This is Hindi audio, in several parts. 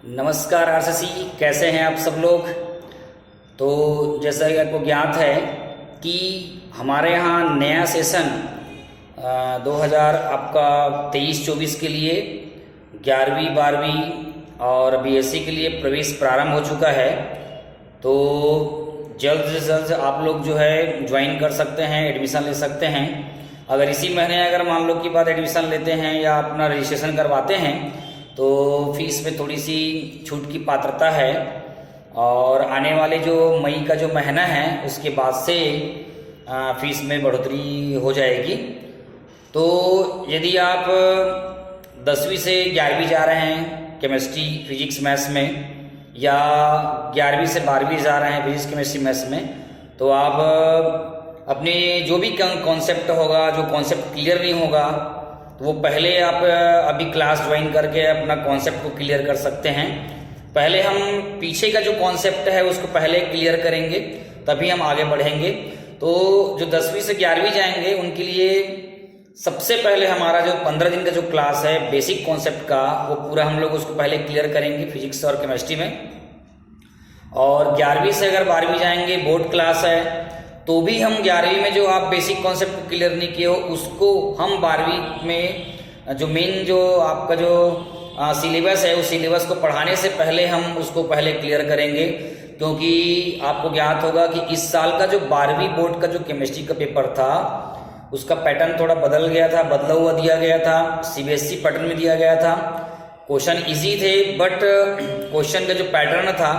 नमस्कार आरसीसी, कैसे हैं आप सब लोग। तो जैसा कि आपको ज्ञात है कि हमारे यहाँ नया सेशन 2000 आपका 23-24 के लिए 11वीं 12वीं और बीएससी के लिए प्रवेश प्रारंभ हो चुका है। तो जल्द से जल्द आप लोग जो है ज्वाइन कर सकते हैं, एडमिशन ले सकते हैं। अगर इसी महीने अगर मान लो कि बाद एडमिशन लेते हैं या अपना रजिस्ट्रेशन करवाते हैं तो फीस में थोड़ी सी छूट की पात्रता है। और आने वाले जो मई का जो महीना है उसके बाद से फीस में बढ़ोतरी हो जाएगी। तो यदि आप 10वीं से 11वीं जा रहे हैं केमिस्ट्री फिजिक्स मैथ्स में, या 11वीं से 12वीं जा रहे हैं फिजिक्स केमिस्ट्री मैथ्स में, तो आप अपने जो भी कॉन्सेप्ट होगा, जो कॉन्सेप्ट क्लियर नहीं होगा, तो वो पहले आप अभी क्लास ज्वाइन करके अपना कॉन्सेप्ट को क्लियर कर सकते हैं। पहले हम पीछे का जो कॉन्सेप्ट है उसको पहले क्लियर करेंगे, तभी हम आगे बढ़ेंगे। तो जो 10वीं से 11वीं जाएंगे उनके लिए सबसे पहले हमारा जो 15 दिन का जो क्लास है बेसिक कॉन्सेप्ट का, वो पूरा हम लोग उसको पहले क्लियर करेंगे फिजिक्स और केमिस्ट्री में। और 11वीं से अगर 12वीं जाएंगे बोर्ड क्लास है, तो भी हम 11वीं में जो आप बेसिक कॉन्सेप्ट को क्लियर नहीं किए हो उसको हम 12वीं में जो मेन जो आपका जो सिलेबस है उस सिलेबस को पढ़ाने से पहले हम उसको पहले क्लियर करेंगे। क्योंकि आपको ज्ञात होगा कि इस साल का जो 12वीं बोर्ड का जो केमिस्ट्री का पेपर था उसका पैटर्न थोड़ा बदल गया था, बदला हुआ दिया गया था, सीबीएसई पैटर्न में दिया गया था। क्वेश्चन इजी थे बट क्वेश्चन का जो पैटर्न था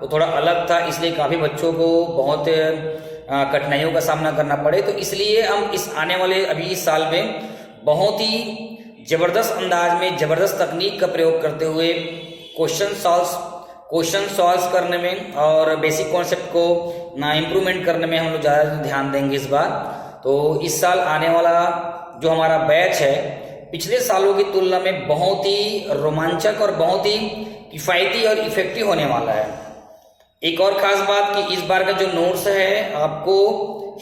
वो थोड़ा अलग था, इसलिए काफ़ी बच्चों को बहुत कठिनाइयों का सामना करना पड़े। तो इसलिए हम इस आने वाले अभी इस साल में बहुत ही ज़बरदस्त अंदाज में ज़बरदस्त तकनीक का प्रयोग करते हुए क्वेश्चन सॉल्व करने में और बेसिक कॉन्सेप्ट को ना इम्प्रूवमेंट करने में हम लोग ज़्यादा ध्यान देंगे इस बार। तो इस साल आने वाला जो हमारा बैच है पिछले सालों की तुलना में बहुत ही रोमांचक और बहुत ही किफ़ायती और इफेक्टिव होने वाला है। एक और ख़ास बात कि इस बार का जो नोट्स है आपको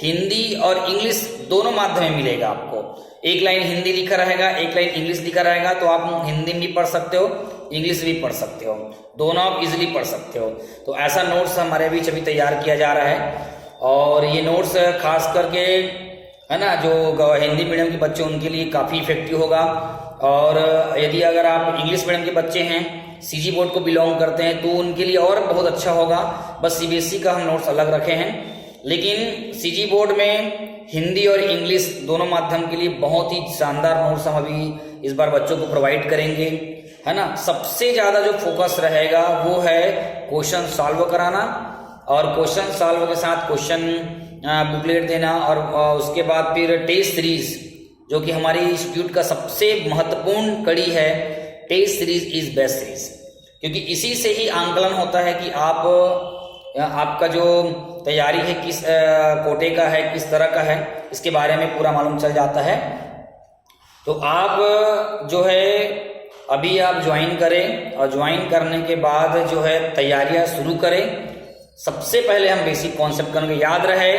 हिंदी और इंग्लिश दोनों माध्यम में मिलेगा। आपको एक लाइन हिंदी लिखा रहेगा, एक लाइन इंग्लिश लिखा रहेगा, तो आप हिंदी में भी पढ़ सकते हो, इंग्लिश भी पढ़ सकते हो, दोनों आप इजीली पढ़ सकते हो। तो ऐसा नोट्स हमारे बीच अभी तैयार किया जा रहा है। और ये नोट्स खास करके है ना जो हिंदी मीडियम के बच्चे उनके लिए काफ़ी इफेक्टिव होगा। और यदि अगर आप इंग्लिश मीडियम के बच्चे हैं, सीजी बोर्ड को बिलोंग करते हैं, तो उनके लिए और बहुत अच्छा होगा। बस सीबीएसई का हम नोट्स अलग रखे हैं, लेकिन सीजी बोर्ड में हिंदी और इंग्लिश दोनों माध्यम के लिए बहुत ही शानदार नोट्स हम अभी इस बार बच्चों को प्रोवाइड करेंगे, है ना। सबसे ज़्यादा जो फोकस रहेगा वो है क्वेश्चन सॉल्व कराना, और क्वेश्चन सॉल्व के साथ क्वेश्चन बुकलेट देना, और उसके बाद फिर टेस्ट सीरीज जो कि हमारी इंस्टीट्यूट का सबसे महत्वपूर्ण कड़ी है। Test series is best series, क्योंकि इसी से ही आंकलन होता है कि आपका जो तैयारी है किस कोटे का है, किस तरह का है, इसके बारे में पूरा मालूम चल जाता है। तो आप जो है अभी आप ज्वाइन करें, और ज्वाइन करने के बाद जो है तैयारियां शुरू करें। सबसे पहले हम बेसिक कॉन्सेप्ट करेंगे। याद रहे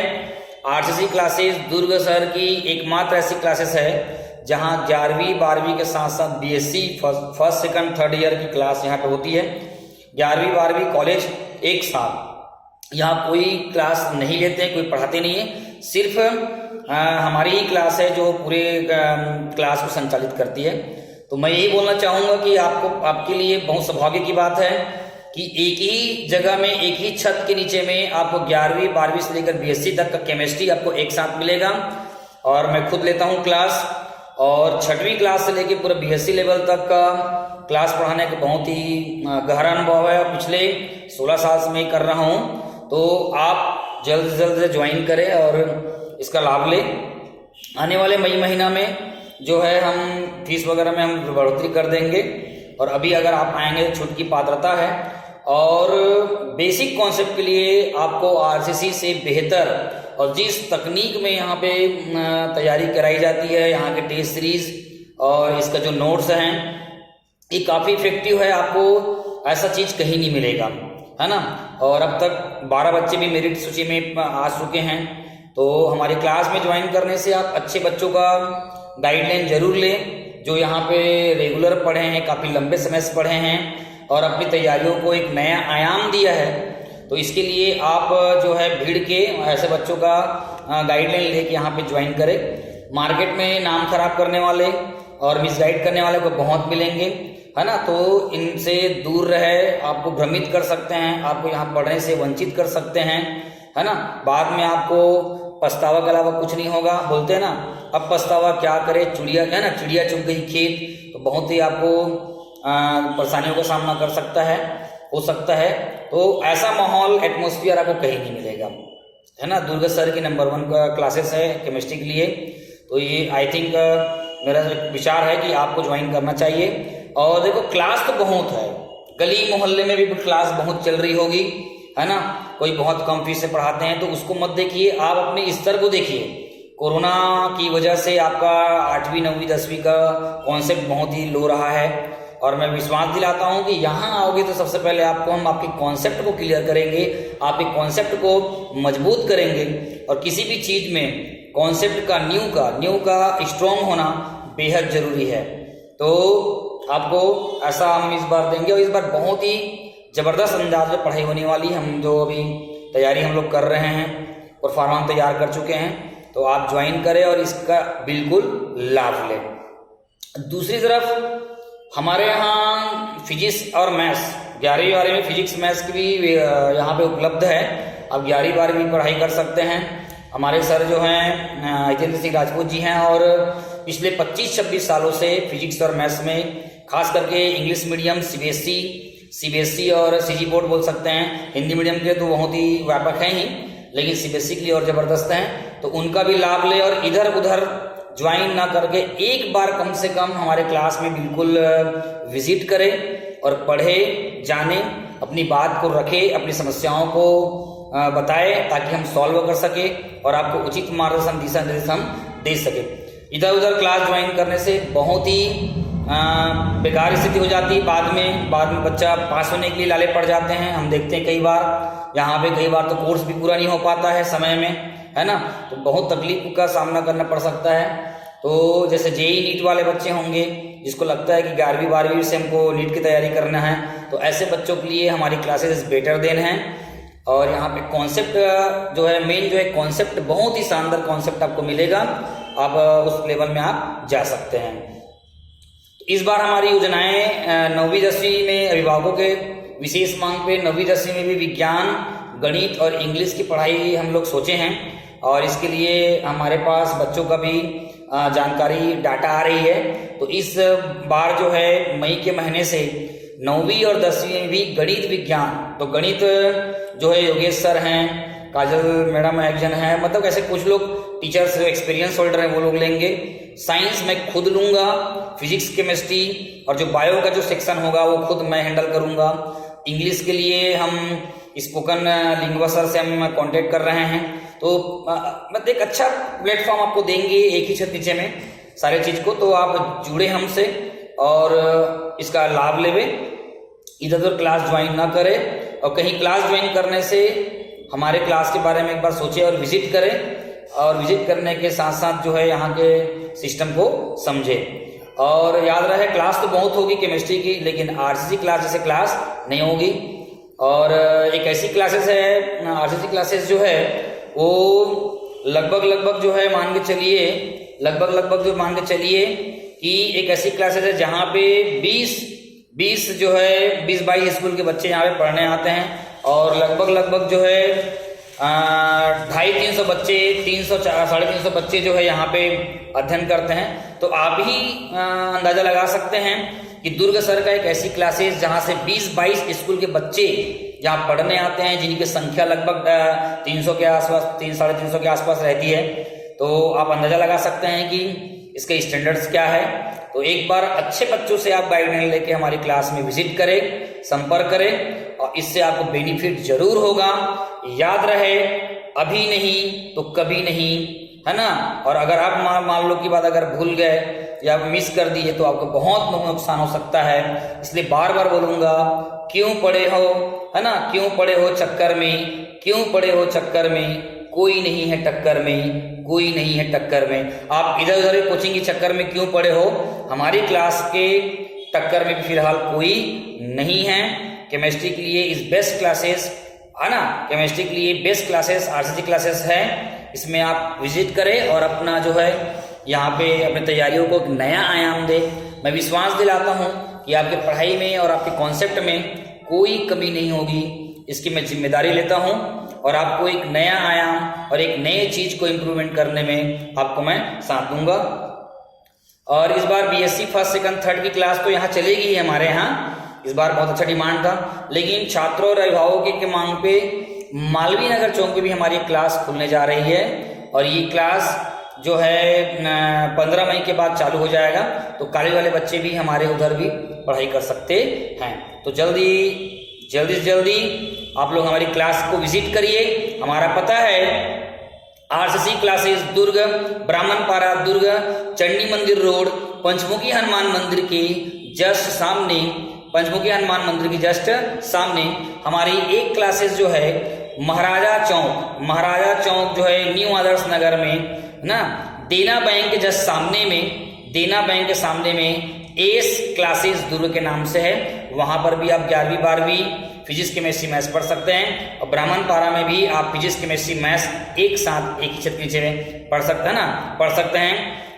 आरसीसी क्लासेस दुर्ग शहर की एकमात्र ऐसी क्लासेस है जहां 11वीं 12वीं के साथ साथ BSc first second third year की क्लास यहाँ पे होती है। 11वीं 12वीं कॉलेज एक साल यहाँ कोई क्लास नहीं लेते हैं, कोई पढ़ाते नहीं है, सिर्फ हमारी ही क्लास है जो पूरे क्लास को संचालित करती है। तो मैं यही बोलना चाहूँगा कि आपके लिए बहुत सौभाग्य की बात है कि एक ही जगह में, एक ही छत के नीचे में आपको 11वीं 12वीं से लेकर बीएससी तक का केमिस्ट्री आपको एक साथ मिलेगा। और मैं खुद लेता हूँ क्लास, और 6वीं क्लास से लेकर पूरा बीएससी लेवल तक का क्लास पढ़ाने का बहुत ही गहरा अनुभव है, और पिछले 16 साल से मैं कर रहा हूँ। तो आप जल्द से जल्द ज्वाइन करें और इसका लाभ लें। आने वाले मई महीना में जो है हम फीस वगैरह में हम बढ़ोतरी कर देंगे, और अभी अगर आप आएंगे तो छूट की पात्रता है। और बेसिक कॉन्सेप्ट के लिए आपको आरसीसी से बेहतर और जिस तकनीक में यहाँ पे तैयारी कराई जाती है, यहाँ के टेस्ट सीरीज और इसका जो नोट्स हैं, ये काफ़ी इफेक्टिव है। आपको ऐसा चीज़ कहीं नहीं मिलेगा, है ना। और अब तक 12 बच्चे भी मेरिट सूची में आ चुके हैं। तो हमारी क्लास में ज्वाइन करने से आप अच्छे बच्चों का गाइडलाइन जरूर लें, जो यहाँ पे रेगुलर पढ़े हैं, काफ़ी लंबे समय से पढ़े हैं, और अपनी तैयारियों को एक नया आयाम दिया है। तो इसके लिए आप जो है भीड़ के ऐसे बच्चों का गाइडलाइन लेके यहाँ पे ज्वाइन करें। मार्केट में नाम खराब करने वाले और मिसगाइड करने वाले को बहुत मिलेंगे, है ना। तो इनसे दूर रहे, आपको भ्रमित कर सकते हैं, आपको यहाँ पढ़ने से वंचित कर सकते हैं, है ना। बाद में आपको पछतावा के अलावा कुछ नहीं होगा। बोलते हैं ना, अब पछतावा क्या करे, चिड़िया है ना, चिड़िया चुग गई खेत। तो बहुत ही आपको परेशानियों का सामना कर सकता है, हो सकता है। तो ऐसा माहौल, एटमोस्फियर आपको कहीं नहीं मिलेगा, है ना। दुर्गा सर की नंबर 1 का क्लासेस है केमिस्ट्री के लिए। तो ये आई थिंक मेरा विचार है कि आपको ज्वाइन करना चाहिए। और देखो क्लास तो बहुत है, गली मोहल्ले में भी क्लास बहुत चल रही होगी, है ना। कोई बहुत कम फीस से पढ़ाते हैं, तो उसको मत देखिए, आप अपने स्तर को देखिए। कोरोना की वजह से आपका 8वीं 9वीं 10वीं का कॉन्सेप्ट बहुत ही लो रहा है, और मैं विश्वास दिलाता हूं कि यहाँ आओगे तो सबसे पहले हम आपके कॉन्सेप्ट को क्लियर करेंगे, आपके कॉन्सेप्ट को मजबूत करेंगे। और किसी भी चीज में कॉन्सेप्ट का न्यू का स्ट्रॉन्ग होना बेहद जरूरी है। तो आपको ऐसा हम इस बार देंगे, और इस बार बहुत ही जबरदस्त अंदाज में पढ़ाई होने वाली। हम जो अभी तैयारी हम लोग कर रहे हैं और फॉर्म तैयार कर चुके हैं, तो आप ज्वाइन करें और इसका बिल्कुल लाभ लें। दूसरी तरफ हमारे यहाँ फिजिक्स और मैथ्स 11वीं 12वीं में फिजिक्स मैथ्स की भी यहाँ पे उपलब्ध है। आप 11वीं 12वीं में पढ़ाई कर सकते हैं। हमारे सर जो हैं हितेंद्र सिंह राजपूत जी हैं, और पिछले 25-26 सालों से फिजिक्स और मैथ्स में खास करके इंग्लिश मीडियम, सीबीएसई और सीजी बोर्ड बोल सकते हैं। हिंदी मीडियम के तो बहुत ही व्यापक हैं ही, लेकिन सीबीएसई के लिए और जबरदस्त हैं। तो उनका भी लाभ ले, और इधर उधर ज्वाइन ना करके एक बार कम से कम हमारे क्लास में बिल्कुल विजिट करें और पढ़े, जाने, अपनी बात को रखे, अपनी समस्याओं को बताए, ताकि हम सॉल्व कर सके और आपको उचित मार्गदर्शन, दिशा निर्देश हम दे सके। इधर उधर क्लास ज्वाइन करने से बहुत ही बेकार स्थिति हो जाती है। बाद में बच्चा पास होने के लिए लाले पड़ जाते हैं। हम देखते हैं कई बार यहाँ पे, कई बार तो कोर्स भी पूरा नहीं हो पाता है समय में, है ना। तो बहुत तकलीफ का सामना करना पड़ सकता है। तो जैसे जेई नीट वाले बच्चे होंगे, जिसको लगता है कि 11वीं 12वीं से हमको नीट की तैयारी करना है, तो ऐसे बच्चों के लिए हमारी क्लासेस बेटर देन है। और यहाँ पे कॉन्सेप्ट जो है, मेन जो है कॉन्सेप्ट, बहुत ही शानदार कॉन्सेप्ट आपको मिलेगा। आप उस लेवल में आप जा सकते हैं। इस बार हमारी योजनाएं 9वीं 10वीं में अभिभावकों के विशेष मांग पे 9वीं 10वीं में भी विज्ञान, गणित और इंग्लिश की पढ़ाई हम लोग सोचे हैं, और इसके लिए हमारे पास बच्चों का भी जानकारी, डाटा आ रही है। तो इस बार जो है मई के महीने से 9वीं और 10वीं में भी गणित विज्ञान, तो गणित जो है योगेश सर हैं, काजल मैडम एक जन है, मतलब ऐसे कुछ लोग टीचर्स जो एक्सपीरियंस होल्डर हैं वो लोग लेंगे। साइंस मैं खुद लूंगा, फिजिक्स, केमिस्ट्री और जो बायो का जो सेक्शन होगा वो खुद मैं हैंडल करूंगा। इंग्लिश के लिए हम स्पोकन लिंग्वा सर से हम कांटेक्ट कर रहे हैं। तो मतलब एक अच्छा प्लेटफॉर्म आपको देंगे एक ही छत नीचे में सारे चीज को। तो आप जुड़े हमसे और इसका लाभ लेवे, इधर उधर क्लास ज्वाइन ना करें, और कहीं क्लास ज्वाइन करने से हमारे क्लास के बारे में एक बार सोचे और विजिट करें, और विजिट करने के साथ साथ जो है यहाँ के सिस्टम को समझे। और याद रहे क्लास तो बहुत होगी केमिस्ट्री की, लेकिन आरसीसी क्लास जैसे क्लास नहीं होगी। और एक ऐसी क्लासेस है, आरसीसी क्लासेस जो है वो लगभग जो है मान के चलिए, लगभग जो मान के चलिए कि एक ऐसी क्लासेस है जहाँ पे 20 जो है 20-22 स्कूल के बच्चे यहाँ पे पढ़ने आते हैं, और लगभग जो है 250-300 बच्चे, 300-350 बच्चे जो है यहाँ पे अध्ययन करते हैं। तो आप ही अंदाजा लगा सकते हैं कि दुर्ग सर का एक ऐसी क्लासेस जहाँ से 20-22 स्कूल के बच्चे यहाँ पढ़ने आते हैं, जिनकी संख्या लगभग 300 के आसपास, 300-350 के आसपास रहती है। तो आप अंदाजा लगा सकते हैं कि इसके स्टैंडर्ड्स क्या है। तो एक बार अच्छे बच्चों से आप गाइडलाइन लेके हमारी क्लास में विजिट करें, संपर्क करें, और इससे आपको बेनिफिट जरूर होगा। याद रहे, अभी नहीं तो कभी नहीं, है ना। और अगर आप मान लो की बात अगर भूल गए या मिस कर दिए तो आपको बहुत नुकसान हो सकता है। इसलिए बार बार बोलूंगा, क्यों पड़े हो, है ना, क्यों पड़े हो चक्कर में, क्यों पड़े हो चक्कर में, कोई नहीं है टक्कर में, कोई नहीं है टक्कर में। आप इधर उधर कोचिंग के चक्कर में क्यों पड़े हो, हमारी क्लास के टक्कर में भी फिलहाल कोई नहीं है। केमिस्ट्री के लिए इस बेस्ट क्लासेस है ना, केमिस्ट्री के लिए बेस्ट क्लासेस आरसीसी क्लासेस है, इसमें आप विजिट करें और अपना जो है यहाँ पे अपनी तैयारियों को एक नया आयाम दे। मैं विश्वास दिलाता हूँ कि आपके पढ़ाई में और आपके कॉन्सेप्ट में कोई कमी नहीं होगी, इसकी मैं जिम्मेदारी लेता हूँ और आपको एक नया आयाम और एक नए चीज को इम्प्रूवमेंट करने में आपको मैं साथ दूंगा। और इस बार बीएससी फर्स्ट सेकंड थर्ड की क्लास तो यहाँ चलेगी ही हमारे यहाँ, इस बार बहुत अच्छा डिमांड था, लेकिन छात्रों और अभिभावकों के मांग पे मालवीय नगर चौक पे भी हमारी क्लास खुलने जा रही है और ये क्लास जो है 15 मई के बाद चालू हो जाएगा, तो कॉलेज वाले बच्चे भी हमारे उधर भी पढ़ाई कर सकते हैं। तो जल्दी से जल्दी आप लोग हमारी क्लास को विजिट करिए। हमारा पता है आरसीसी क्लासेस दुर्ग, ब्राह्मणपारा दुर्ग, चंडी मंदिर रोड, पंचमुखी हनुमान मंदिर के जस्ट सामने, पंचमुखी हनुमान मंदिर के जस्ट सामने हमारी एक क्लासेस जो है महाराजा चौक जो है न्यू आदर्श नगर में ना, देना बैंक के जस्ट सामने में, देना बैंक के सामने में एस क्लासेस दुर्ग के नाम से है। वहां पर भी आप 11वीं 12वीं फिजिक्स केमिस्ट्री मैथ्स पढ़ सकते हैं और ब्राह्मणपारा में भी आप फिजिक्स केमिस्ट्री मैथ्स एक साथ एक ही छत के नीचे में पढ़ सकते हैं।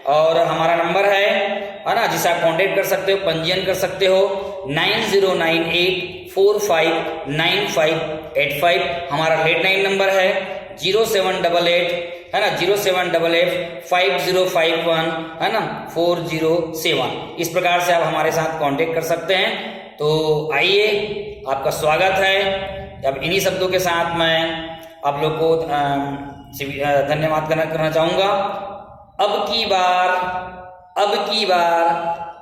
और हमारा नंबर है ना, जिसे आप कांटेक्ट कर सकते हो, पंजीयन कर सकते हो 9098459585। हमारा हेडलाइन नंबर है 0788 है ना, 07885051 है ना 407। इस प्रकार से आप हमारे साथ कांटेक्ट कर सकते हैं। तो आइए, आपका स्वागत है। अब इन्हीं शब्दों के साथ मैं आप लोग को धन्यवाद करना चाहूंगा। अब की बार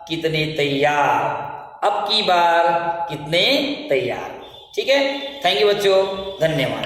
कितने तैयार, अब की बार कितने तैयार। ठीक है, थैंक यू बच्चों, धन्यवाद।